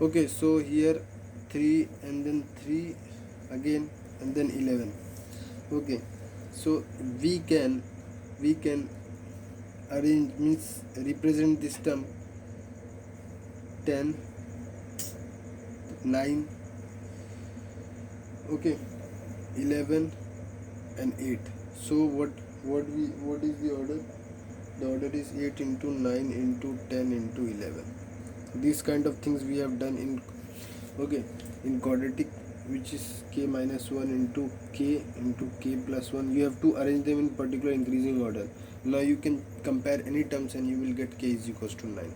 Okay, so here 3 and then 3 again and then 11. Okay, so we can arrange, means represent this term 10, 9, okay, 11 and 8. So what is the order? The order is 8 into 9 into 10 into 11. These kind of things we have done in, okay, in quadratic, which is k minus 1 into k plus 1. You have to arrange them in particular increasing order. Now you can compare any terms and you will get k is equals to 9.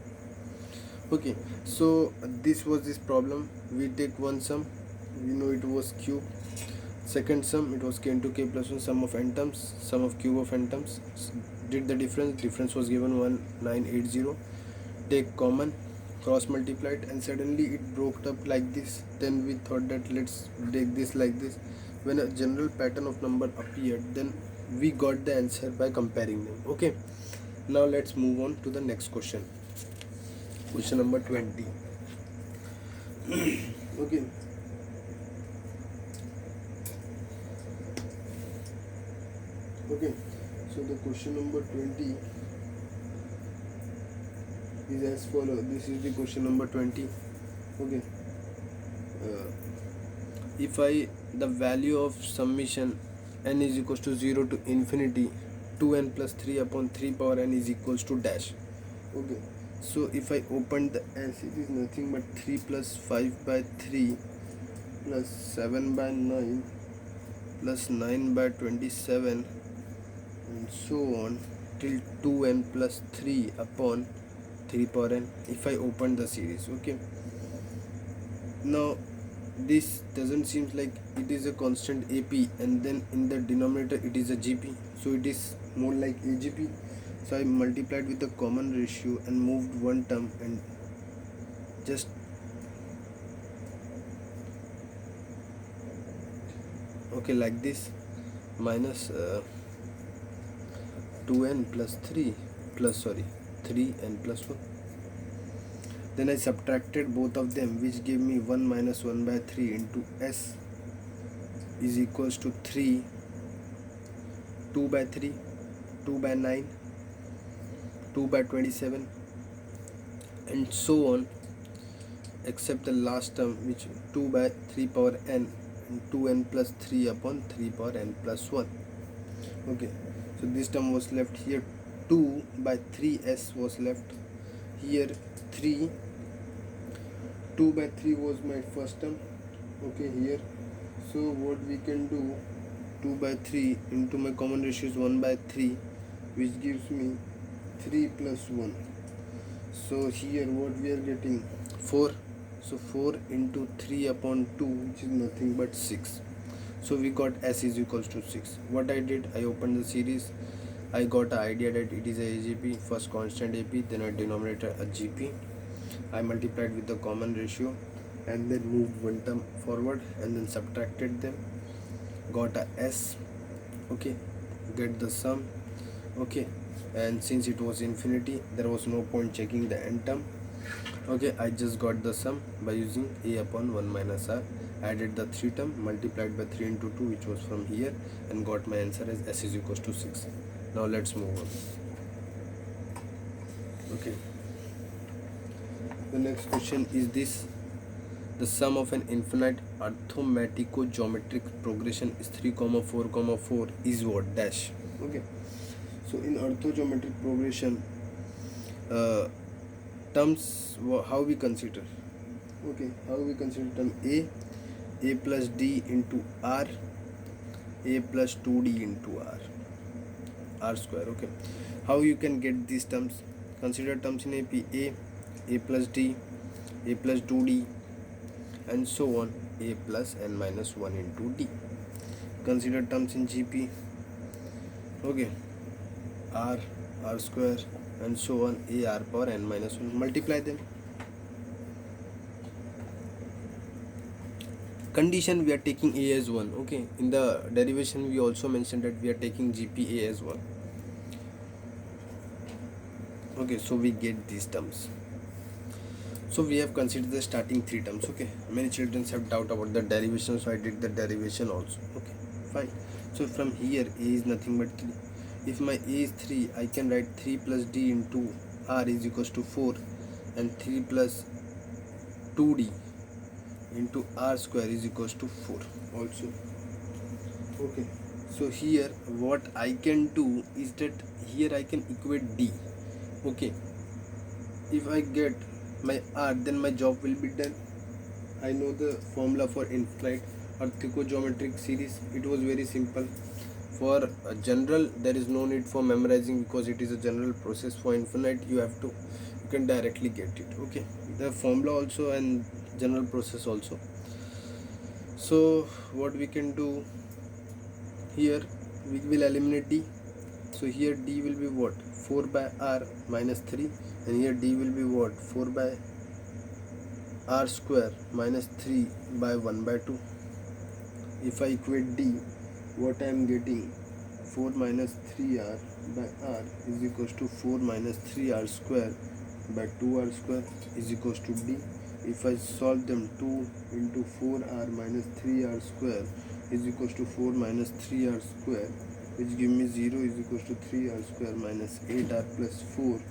Okay, so this was this problem. We take one sum, we know it was cube. Second sum, it was k into k plus 1, sum of n terms, sum of cube of n terms. Did the difference was given 1980. Take common, cross multiplied, and suddenly it broke up like this. Then we thought that let's take this like this. When a general pattern of number appeared, then we got the answer by comparing them. Okay, now let's move on to the next question. Question number 20. Okay, okay, so the question number 20 is as follows. This is the question number 20. Okay, uh, if I the value of summation n is equals to 0 to infinity 2n plus 3 upon 3 power n is equals to dash. Okay, so if I open the s, it is nothing but 3 plus 5 by 3 plus 7 by 9 plus 9 by 27 and so on till 2n plus 3 upon 3 power n, if I open the series. Okay, now this doesn't seem like it is a constant AP, and then in the denominator it is a GP, so it is more like AGP. So I multiplied with the common ratio and moved one term and just, okay, like this, minus 2n plus 3 plus, sorry, 3n plus 1. Then I subtracted both of them, which gave me 1 minus 1 by 3 into s is equals to 3, 2 by 3, 2 by 9, 2 by 27 and so on, except the last term, which 2 by 3 power n and 2n plus 3 upon 3 power n plus 1. Okay, so this term was left here. 2 by 3s was left here. 3, 2 by 3 was my first term. Okay, here, so what we can do, 2 by 3 into my common ratio is 1 by 3, which gives me 3 plus 1. So here what we are getting, 4. So 4 into 3 upon 2, which is nothing but 6. So we got s is equals to 6. What I did, I opened the series. I got an idea that it is a AGP, first constant AP, then a denominator a GP. I multiplied with the common ratio and then moved one term forward and then subtracted them, got a s. Okay, get the sum. Okay, and since it was infinity, there was no point checking the n term. Okay, I just got the sum by using a upon 1 minus r, added the 3 term, multiplied by 3 into 2, which was from here, and got my answer as s is equals to 6. Now let's move on. Okay, the next question is this: the sum of an infinite arithmetico-geometric progression is 3, 4, 4 is what dash. Okay, so in orthogeometric progression, terms, how we consider? Okay, how we consider term a plus d into r, a plus 2d into r square. Okay, how you can get these terms? Consider terms in AP: a plus d, a plus 2d and so on, a plus n minus 1 into d. Consider terms in GP. Okay, r square and so on, a r power n minus 1. Multiply them. Condition, we are taking a as 1. Okay, in the derivation we also mentioned that we are taking GPA as 1. Okay, so we get these terms. So we have considered the starting three terms. Okay, many children have doubt about the derivation, so I did the derivation also. Okay, fine. So from here a is nothing but 3. If my a is 3, I can write 3 plus d into r is equals to 4, and 3 plus 2d into r square is equals to 4 also. Okay, so here what I can do is that here I can equate d. Okay, if I get my r, then my job will be done. I know the formula for infinite or trigonometric series. It was very simple. For a general, there is no need for memorizing because it is a general process. For infinite, you can directly get it. Okay, the formula also and general process also. So what we can do here, we will eliminate d. So here d will be what, 4 by r minus 3, and here d will be what, 4 by r square minus 3 by 1 by 2. If I equate d, what I am getting, 4 minus 3r by r is equals to 4 minus 3r square by 2r square is equals to d. If I solve them, 2 into 4r minus 3r square is equals to 4 minus 3r square, which give me 0 is equals to 3r square minus 8r plus 4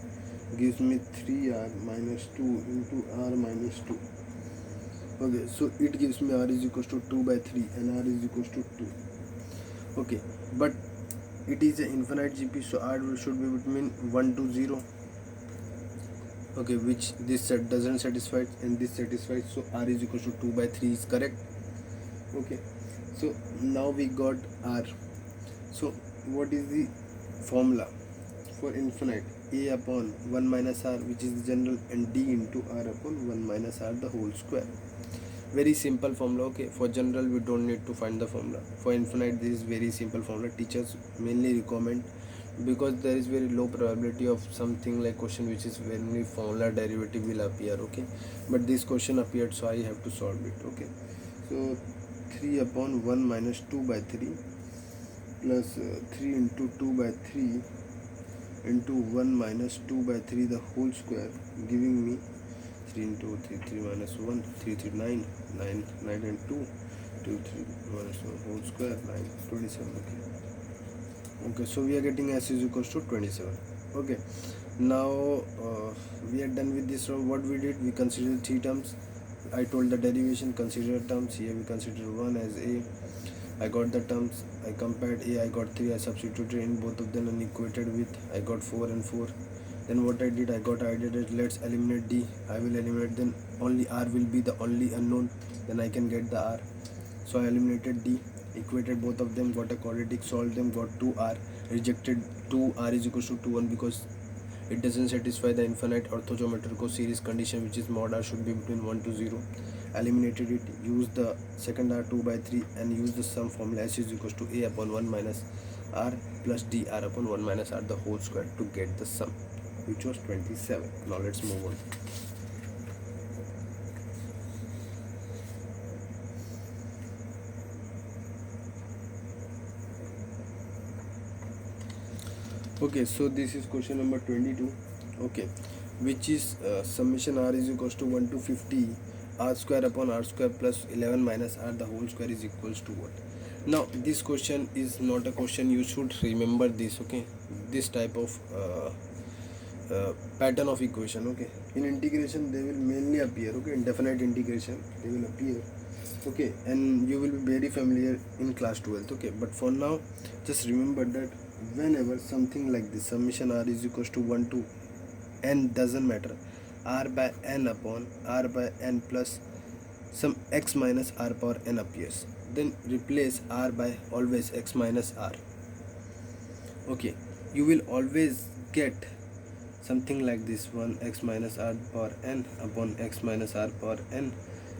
gives me 3r minus 2 into r minus 2. Okay, so it gives me r is equals to 2 by 3 and r is equals to 2. Okay, but it is an infinite GP, so r should be between 1 to 0. Okay, which this set doesn't satisfy and this satisfies, so r is equals to 2 by 3 is correct. Okay, so now we got r. So what is the formula for infinite? A upon 1 minus r, which is the general, and d into r upon 1 minus r the whole square. Very simple formula. Okay, for general we don't need to find the formula. For infinite this is very simple formula. Teachers mainly recommend, because there is very low probability of something like question which is when formula derivative will appear. Okay, but this question appeared, so I have to solve it. Okay, so 3 upon 1 minus 2 by 3 plus 3 into 2 by 3 into 1 minus 2 by 3 the whole square, giving me 3 into 3, 3 minus 1, 3, 3, 9, 9, 9 and 2, 2, 3 minus 1 whole square, 9, 27. Okay, so we are getting s is equals to 27. Okay, now we are done with this round. What we did, we considered three terms. I told the derivation, consider terms. Here we consider one as a. I got the terms, I compared a, I got 3, I substituted in both of them and equated with, I got 4 and 4. Then what I did, let's eliminate d. I will eliminate, then only r will be the only unknown, then I can get the r. So I eliminated d, equated both of them, got a quadratic, solved them, got 2r, rejected 2r is equals to 1 because it doesn't satisfy the infinite orthogeometric series condition, which is mod r should be between 1 to 0. Eliminated it, used the second r 2 by 3 and used the sum formula s is equals to a upon 1 minus r plus dr upon 1 minus r the whole square to get the sum, which was 27. Now let's move on. Okay, so this is question number 22. Okay, which is summation r is equals to 1 to 50 r square upon r square plus 11 minus r the whole square is equals to what? Now this question is not a question, you should remember this. Okay, this type of pattern of equation. Okay, in integration they will mainly appear. Okay, in definite integration they will appear. Okay, and you will be very familiar in class 12th. Okay, but for now just remember that whenever something like this, summation r is equals to 1 to n, doesn't matter, r by n upon r by n plus some x minus r power n appears, then replace r by always x minus r. Okay, you will always get something like this, 1 x minus r power n upon x minus r power n.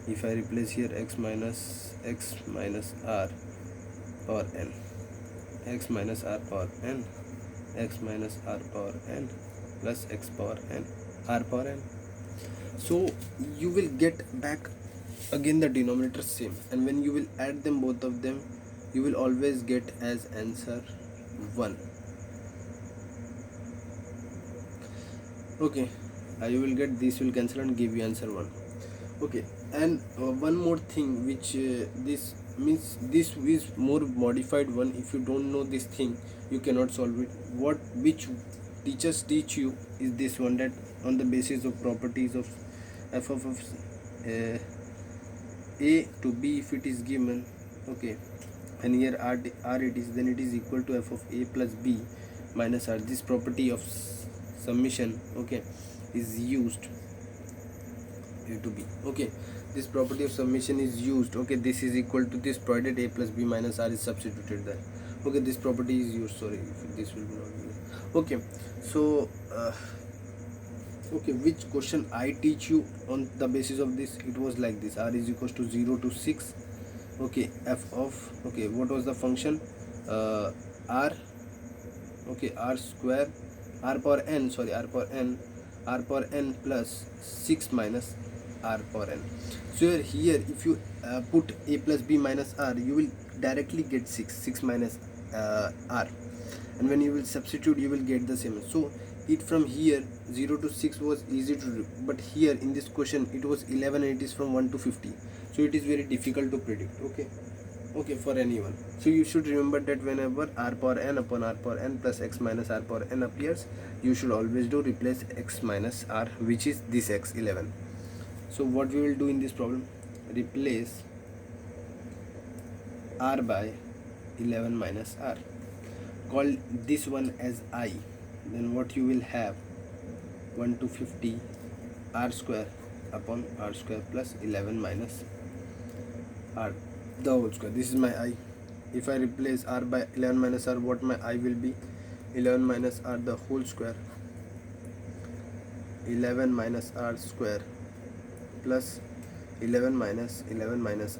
If I replace here x minus r power n, x minus r power n, x minus r power n plus x power n, r power n. So you will get back again the denominator same, and when you will add them, both of them, you will always get as answer 1. Okay, You will get this will cancel and give you answer 1. Okay, and one more thing which this means, this is more modified one. If you don't know this thing, you cannot solve it. What which teachers teach you is this one, that on the basis of properties of f of uh, a to b, if it is given, okay, and here r it is, then it is equal to f of a plus b minus r. This property of summation, okay, is used a to b. Okay, this property of summation is used. Okay, this is equal to this, provided a plus b minus r is substituted there. Okay, this property is used. Sorry, this will not be there. Okay, so okay, which question I teach you on the basis of this? It was like this: r is equals to 0 to 6. Okay, f of, okay, what was the function? R, okay, r square, r power n, sorry, r power n plus 6 minus r power n. So here if you put a plus b minus r, you will directly get 6 minus r, and when you will substitute, you will get the same. So it from here 0 to 6 was easy to do, but here in this question it was 11 and it is from 1 to 50, so it is very difficult to predict. Okay, for anyone. So you should remember that whenever r power n upon r power n plus x minus r power n appears, you should always do replace x minus r, which is this x 11. So what we will do in this problem, replace r by 11 minus r, call this one as I, then what you will have 1 to 50 r square upon r square plus 11 minus r the whole square. This is my I. If I replace r by 11 minus r, what my I will be? 11 minus r the whole square, 11 minus r square plus 11 minus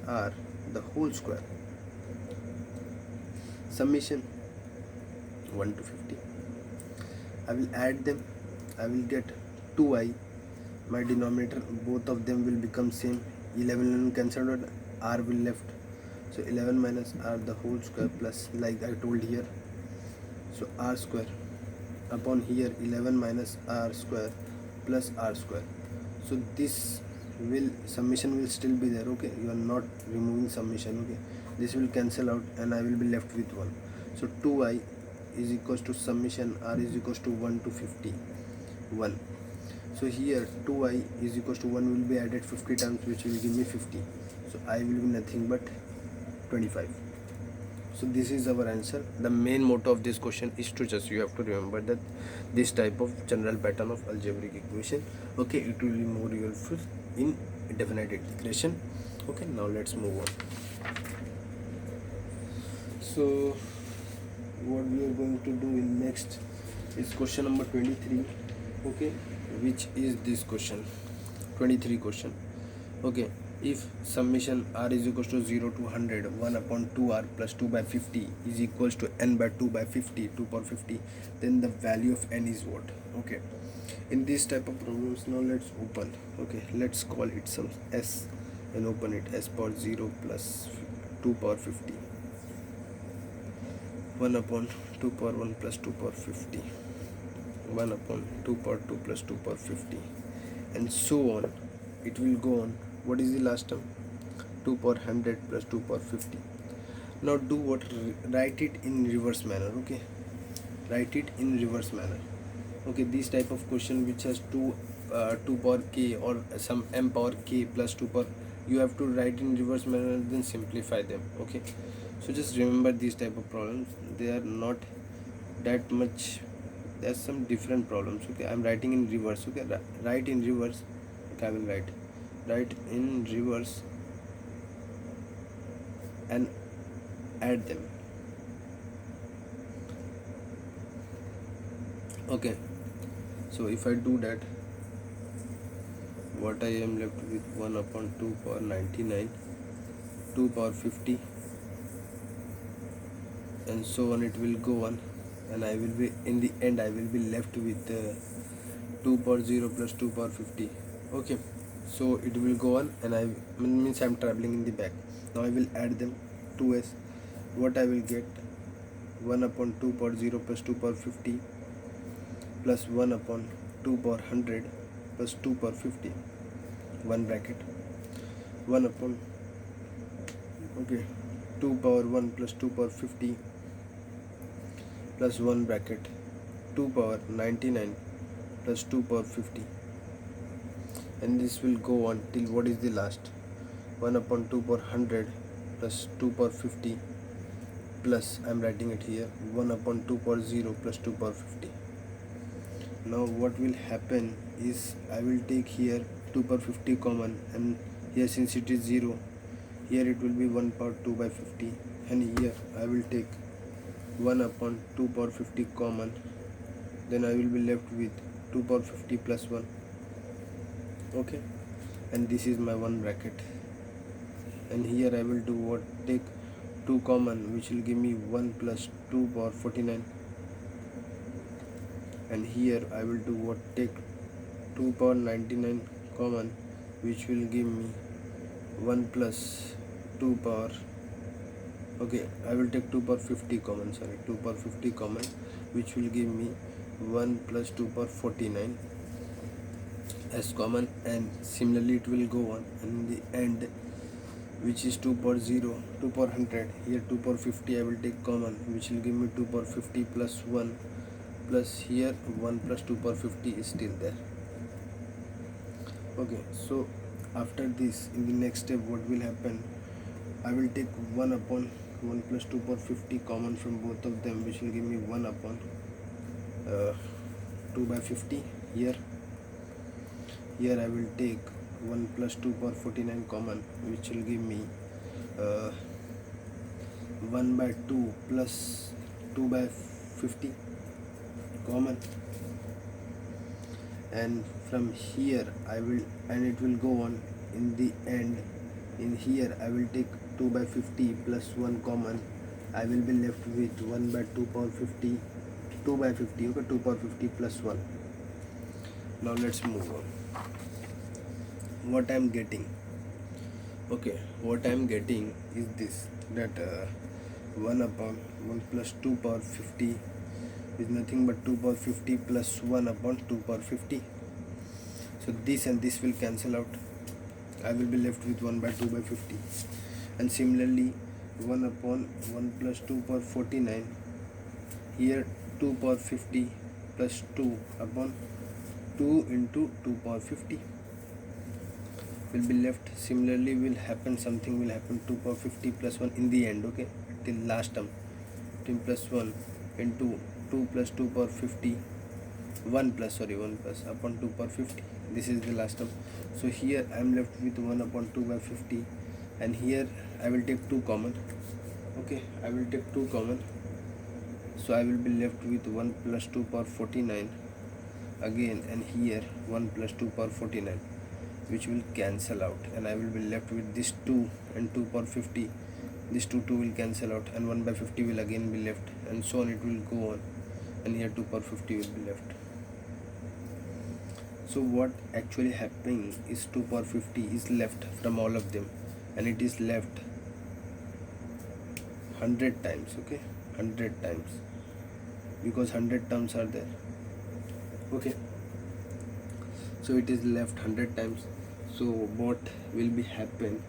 r the whole square, summation 1 to 50. I will add them. I will get 2i. My denominator, both of them will become same. 11 cancelled, r will left. So 11 minus r the whole square plus, like I told here, so r square upon here 11 minus r square plus r square. So this will, summation will still be there. Okay, you are not removing summation. Okay, this will cancel out and I will be left with 1. So 2i is equals to summation r is equals to 1 to 50, 1. So here 2i is equals to 1 will be added 50 times, which will give me 50. So I will be nothing but 25. So this is our answer. The main motto of this question is to just, you have to remember that this type of general pattern of algebraic equation. Okay, it will be more useful in definite integration. Okay, now let's move on. So what we are going to do in next is question number 23. Okay, which is this question 23 question. Okay, if summation r is equals to 0 to 100, 1 upon 2r plus 2 by 50 is equals to n by 2 by 50, 2 power 50, then the value of n is what? Okay, in this type of problems, now let's open. Okay, let's call it some s and open it. S power 0 plus 2 power 50, 1 upon 2 power 1 plus 2 power 50, 1 upon 2 power 2 plus 2 power 50, and so on. It will go on. What is the last term? 2 power 100 plus 2 power 50. Now do what? Write it in reverse manner. Okay, write it in reverse manner. Okay, this type of question which has 2 power k or some m power k plus 2 power, you have to write in reverse manner and then simplify them. Okay, so just remember these type of problems, they are not that much, there's some different problems. Okay, I'm writing in reverse. Okay, write in reverse. Okay, I will write in reverse and add them. Okay, so if I do that, what I am left with 1 upon 2 power 99, 2 power 50, and so on. It will go on, and I will be, in the end I will be left with 2 power 0 plus 2 power 50. Okay, so it will go on, and I means I'm traveling in the back. Now I will add them, 2s. What I will get? 1 upon 2 power 0 plus 2 power 50 plus 1 upon 2 power 100 plus 2 power 50, 1 bracket, 1 upon, okay, 2 power 1 plus 2 power 50 plus 1 bracket, 2 power 99 plus 2 power 50, and this will go on till what is the last, 1 upon 2 power 100 plus 2 power 50 plus, I am writing it here, 1 upon 2 power 0 plus 2 power 50. Now what will happen is I will take here 2 power 50 common, and here since it is 0, here it will be 1 power 2 by 50, and here I will take 1 upon 2 power 50 common, then I will be left with 2 power 50 plus 1, okay, and this is my 1 bracket, and here I will do what, take 2 common, which will give me 1 plus 2 power 49, and here I will do what, take 2 power 99 common, which will give me 1 plus 2 power, okay, I will take 2 power 50 common, 2 power 50 common, which will give me 1 plus 2 power 49 as common, and similarly it will go on, and in the end, which is 2 power 0, 2 power 100, here 2 power 50 I will take common, which will give me 2 power 50 plus 1, plus here 1 plus 2 power 50 is still there. Okay, so after this, in the next step, what will happen, I will take 1 upon 1 plus 2 power 50 common from both of them, which will give me 1 upon 2 by 50. Here I will take 1 plus 2 power 49 common, which will give me 1 by 2 plus 2 by 50 common, and from here I will, and it will go on in the end, in here I will take 2 by 50 plus 1 common, I will be left with 1 by 2 power 50, 2 by 50, okay, 2 power 50 plus 1. Now let's move on. What I am getting, okay, what I am getting is this, that 1 upon 1 plus 2 power 50 is nothing but 2 power 50 plus 1 upon 2 power 50. So this and this will cancel out, I will be left with 1 by 2 by 50, and similarly 1 upon 1 plus 2 power 49, here 2 power 50 plus 2 upon 2 into 2 power 50 will be left. Similarly will happen, something will happen, 2 power 50 plus 1 in the end, okay, till last term, 10 plus 1 into 2 plus 2 power 50, 1 plus upon 2 power 50, this is the last term. So here I am left with 1 upon 2 by 50, and here I will take 2 common, okay, I will take 2 common, so I will be left with 1 plus 2 power 49 again, and here 1 plus 2 power 49, which will cancel out, and I will be left with this 2 and 2 power 50, this 2 will cancel out, and 1 by 50 will again be left, and so on it will go on, and here 2 power 50 will be left. So what actually happening is 2 power 50 is left from all of them, and it is left 100 times, okay, 100 times, because 100 terms are there, okay, so it is left 100 times. So what will be happen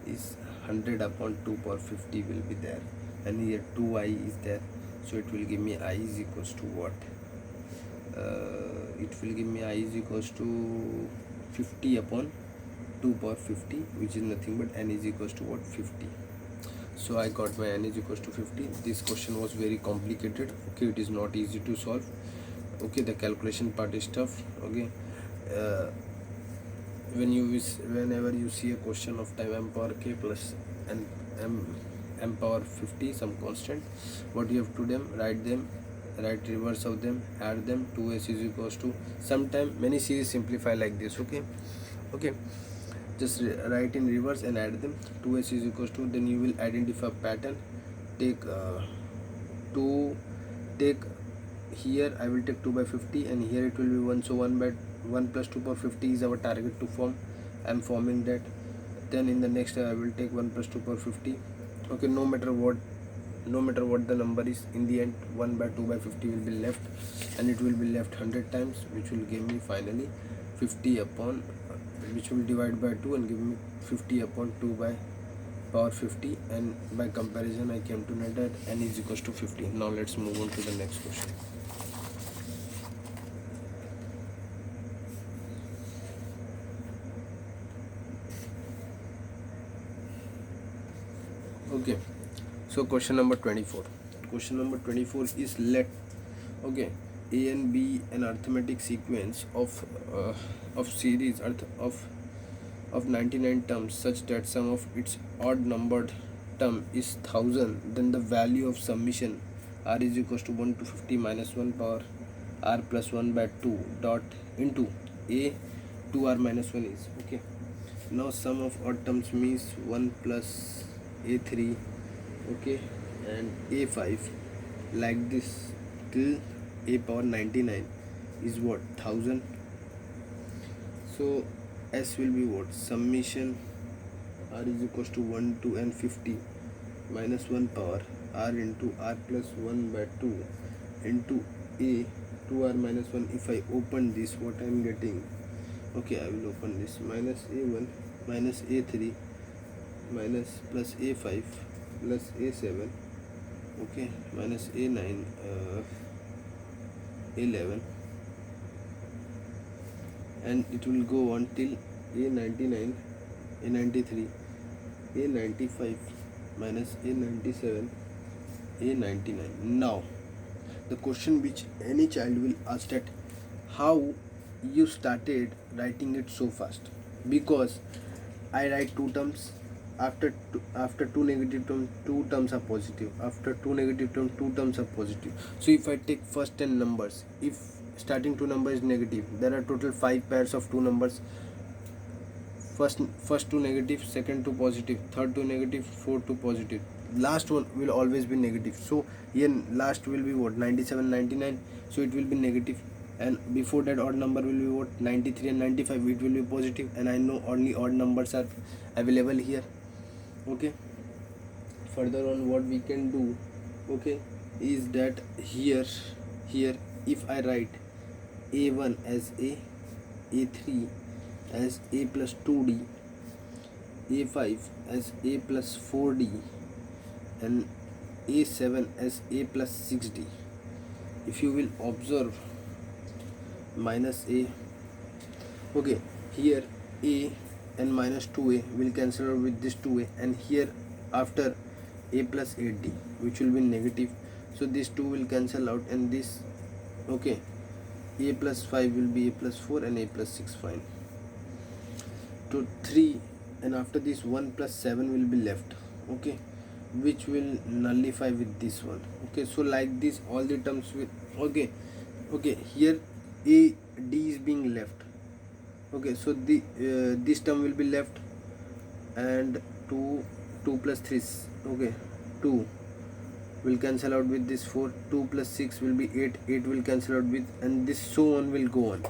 is 100 upon 2 power 50 will be there, and here 2i is there, so it will give me I is equals to what, it will give me I is equals to 50 upon 2 power 50, which is nothing but n is equals to what, 50. So I got my n is equals to 50. This question was very complicated, okay, it is not easy to solve, okay, the calculation part is tough, okay. Whenever you see a question of time m power k plus n m power 50 some constant, what you have to do, write reverse of them, add them, 2s is equals to, sometime many series simplify like this, okay, just write in reverse and add them, 2s is equals to, then you will identify pattern, take here I will take 2 by 50, and here it will be 1, so 1 plus 2 power 50 is our target to form, I am forming that. Then in the next I will take 1 plus 2 power 50, okay, no matter what the number is, in the end 1 by 2 by 50 will be left, and it will be left 100 times, which will give me finally 50 upon which will divide by 2 and give me 50 upon 2 by power 50, and by comparison I came to know that n is equals to 50. Now let's move on to the next question. Okay, so question number 24. Question number 24 is let a and b an arithmetic sequence of series of 99 terms such that sum of its odd numbered term is 1000, then the value of summation r is equals to 1 to 50 minus 1 power r plus 1 by 2 dot into a 2r minus 1 is okay. Now sum of odd terms means 1 plus a3 okay and a5 like this till a power 99 is what 1000. So s will be what summation r is equals to 1 to n 50 minus 1 power r into r plus 1 by 2 into a 2r minus 1. If I open this, what I am getting, okay, I will open this, minus a1 minus a3 minus plus a5 plus a7 okay minus a9 a11, and it will go on till a99 a93 a95 minus a97 a99. Now the question which any child will ask that how you started writing it so fast, because I write two terms, after two negative terms, two terms are positive, after two negative terms, two terms are positive. So if I take first 10 numbers, if starting two number is negative, there are total 5 pairs of two numbers. First two negative, second two positive, third two negative, fourth two positive, last one will always be negative. So here last will be what 97 99, so it will be negative, and before that odd number will be what 93 and 95, it will be positive, and I know only odd numbers are available here okay. Further on what we can do okay is that here if I write a1 as a3 as a plus 2d, a5 as a plus 4d, and a7 as a plus 6d. If you will observe minus a okay, here a and minus 2a will cancel out with this 2a, and here after a plus 8d which will be negative, so this 2 will cancel out, and this okay a plus 5 will be a plus 4 and a plus 6 fine to 3, and after this 1 plus 7 will be left okay, which will nullify with this one okay. So like this all the terms with okay here a d is being left okay, so the this term will be left, and 2 plus 3 okay 2 will cancel out with this 4, 2 plus 6 will be 8 will cancel out with, and this so on will go on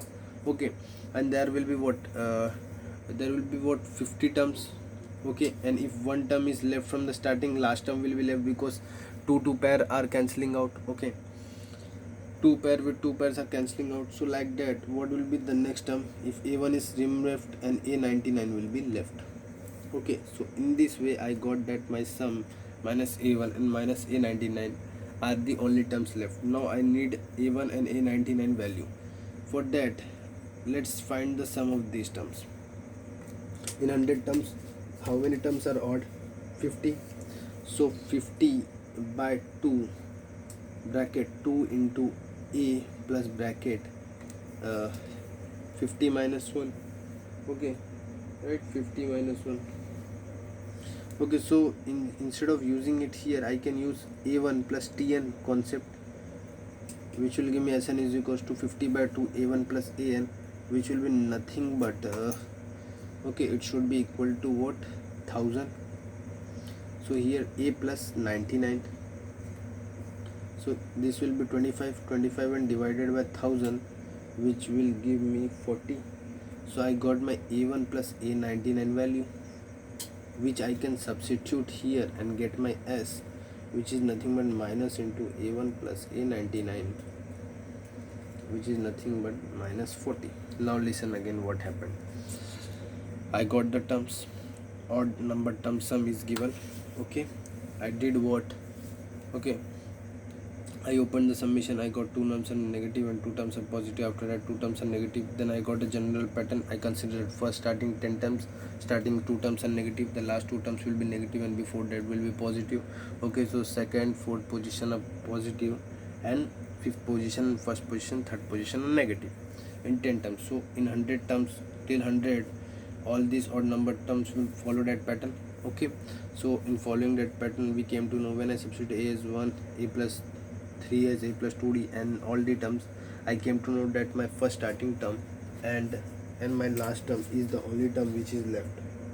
okay. And there will be what 50 terms okay, and if one term is left from the starting, last term will be left because two pair are cancelling out okay, two pair with two pairs are cancelling out. So like that what will be the next term, if a1 is removed and a99 will be left okay. So in this way I got that my sum minus a1 and minus a99 are the only terms left. Now I need a1 and a99 value. For that let's find the sum of these terms. In 100 terms, how many terms are odd? 50. So 50 by 2 bracket 2 into a plus bracket 50 minus 1 okay, right, 50 minus 1 okay. So instead of using it here, I can use a1 plus tn concept, which will give me Sn is equals to 50 by 2 a1 plus an, which will be nothing but okay, it should be equal to what 1000. So here a plus 99, so this will be 25 and divided by 1000, which will give me 40. So I got my a1 plus a99 value, which I can substitute here and get my s, which is nothing but minus into a1 plus a99, which is nothing but minus 40. Now listen again what happened. I got the terms, odd number term sum is given. Okay, I did what? Okay, I opened the summation. I got two terms and negative and two terms and positive. After that, two terms and negative. Then I got a general pattern. I considered first starting 10 terms, starting two terms and negative. The last two terms will be negative and before that will be positive. Okay, so second, fourth position are positive, and fifth position, first position, third position are negative in 10 terms. So in 100 terms till 100, all these odd number terms will follow that pattern. Okay, so in following that pattern, we came to know when I substitute a as 1, a plus 3 as a plus 2d and all the terms, I came to know that my first starting term and my last term is the only term which is left.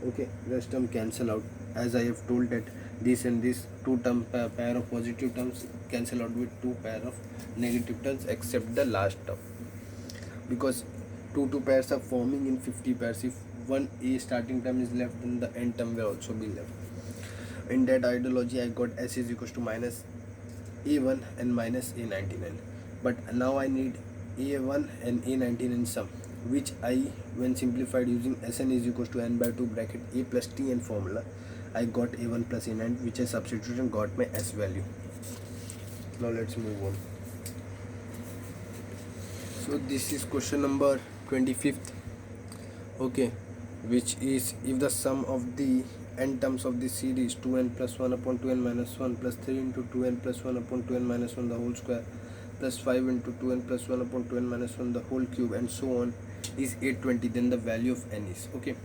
Okay, rest term cancel out, as I have told that this and this two term pair of positive terms cancel out with two pair of negative terms except the last term, because two pairs are forming in 50 pairs. If one a starting term is left, then the end term will also be left. In that ideology, I got s is equals to minus a1 and minus a99, but now I need a1 and a99 sum, which I, when simplified using Sn is equals to n by 2 bracket a plus t and formula, I got a1 plus a9, which I substituted and got my s value. Now let's move on. So this is question number 25th. Okay, which is if the sum of the n terms of the series 2n plus 1 upon 2n minus 1 plus 3 into 2n plus 1 upon 2n minus 1 the whole square plus 5 into 2n plus 1 upon 2n minus 1 the whole cube and so on is 820, then the value of n is. Okay,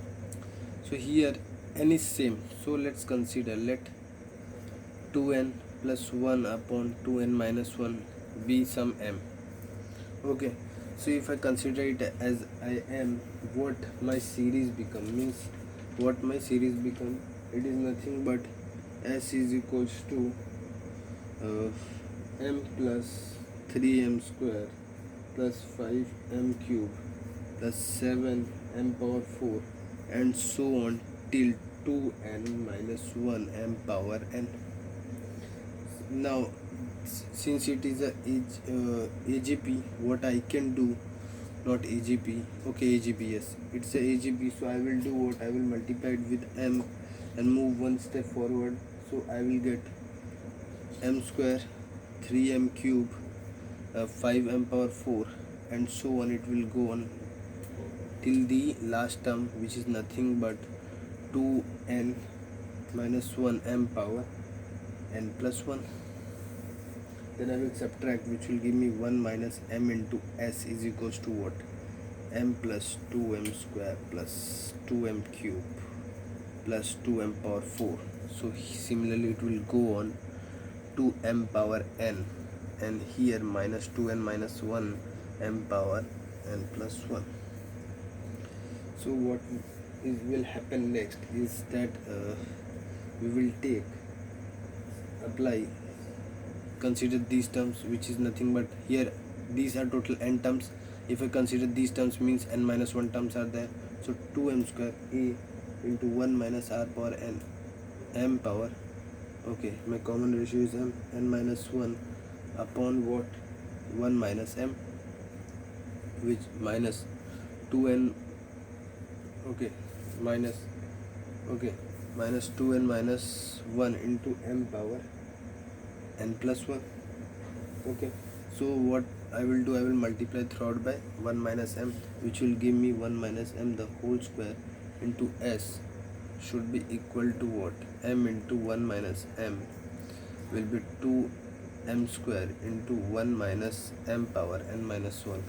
so here n is same, so let's consider, let 2n plus 1 upon 2n minus 1 be some m. Okay, so if I consider it as I am, what my series become means, what my series become, it is nothing but s is equals to m plus 3m square plus 5m cube plus 7m power 4 and so on till 2n minus 1m power n. Now since it is a AGP, what I can do, not AGP, okay, AGP, yes, it's a AGP, so I will do what, I will multiply it with m and move one step forward, so I will get m square 3m cube 5m power 4 and so on, it will go on till the last term, which is nothing but 2n minus 1 m power n plus 1. Then I will subtract, which will give me 1 minus m into s is equals to what, m plus 2m square plus 2m cube plus 2m power 4. So similarly it will go on to m power n, and here minus 2n minus 1 m power n plus 1. So what will happen next is that we will apply, consider these terms, which is nothing but, here these are total n terms. If I consider these terms, means n minus 1 terms are there, so 2m square a into 1 minus r power n m power, okay, my common ratio is m, n minus 1 upon what, 1 minus m, which minus 2n, okay, minus, okay, minus 2n minus 1 into m power n plus 1. Okay, so what I will do, I will multiply throughout by 1 minus m, which will give me 1 minus m the whole square into s should be equal to what, m into 1 minus m will be 2m square into 1 minus m power n minus 1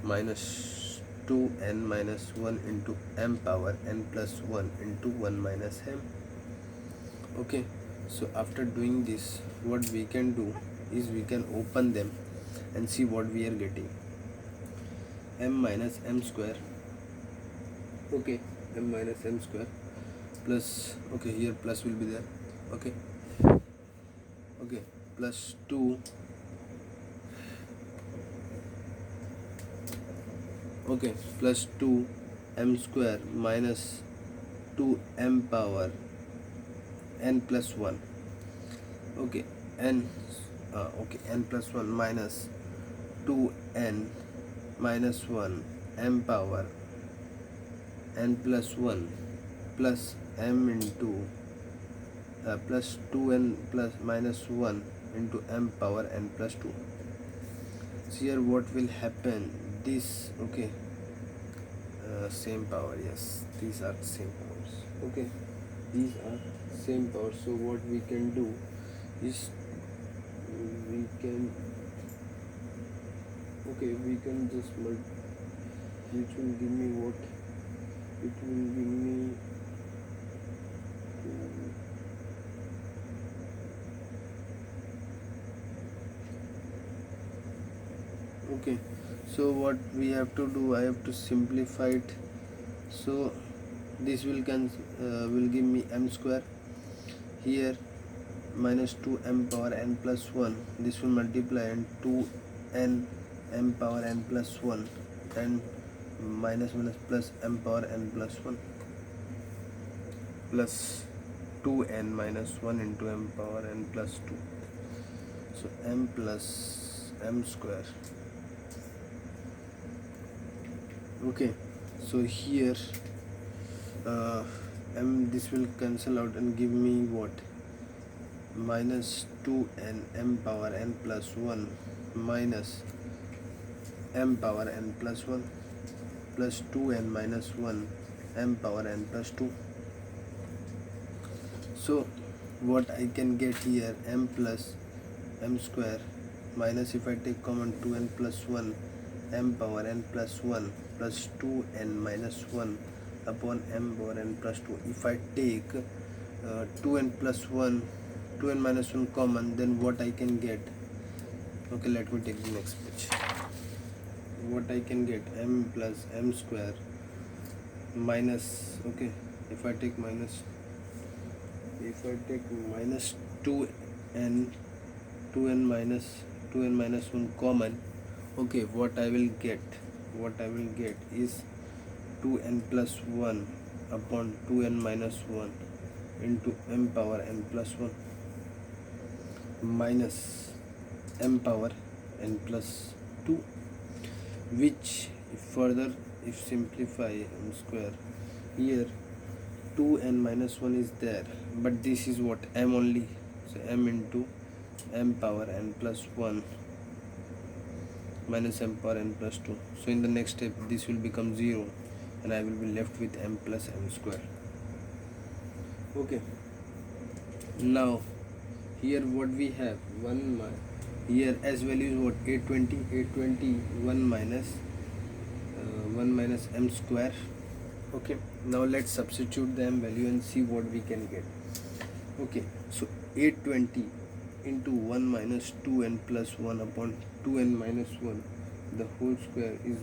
minus 2n minus 1 into m power n plus 1 into 1 minus m. Okay, so after doing this, what we can do is we can open them and see what we are getting. M minus m square, okay, m minus m square plus, okay, here plus will be there, okay, okay, plus 2, okay, plus 2 m square minus 2 m power n plus 1, okay, n okay, n plus 1 minus 2n minus 1 m power n plus 1 plus m into plus 2n plus minus 1 into m power n plus 2. So here what will happen, this, okay, same power, yes, these are same powers, okay, these are same powers. So what we can do is we can, okay, we can just which will give me what, it will give me okay. So what we have to do, I have to simplify it. So this will will give me m square, here minus 2 m power n plus 1, this will multiply and 2 n m power n plus 1 and minus minus plus m power n plus 1 plus 2n minus 1 into m power n plus 2. So m plus m square, okay. So here m, this will cancel out and give me what, minus 2n m power n plus 1 minus m power n plus 1 plus 2n minus 1 m power n plus 2. So what I can get here, m plus m square minus, if I take common, 2n plus 1 m power n plus 1 plus 2n minus 1 upon m power n plus 2. If I take 2n plus 1, 2n minus 1 common, then what I can get, okay, let me take the next page. What I can get, m plus m square minus, okay, if I take minus 2n, 2n minus 1 common, okay, what I will get is 2n plus 1 upon 2n minus 1 into m power n plus 1 minus m power n plus 2, which further if simplify m square, here 2n minus 1 is there, but this is what, m only, so m into m power n plus 1 minus m power n plus 2. So in the next step this will become 0 and I will be left with m plus m square, okay. Now here what we have, here as value is what, 820, 1 minus m square, okay. Now let's substitute the m value and see what we can get, okay. So 820 into 1 minus 2n plus 1 upon 2n minus 1, the whole square is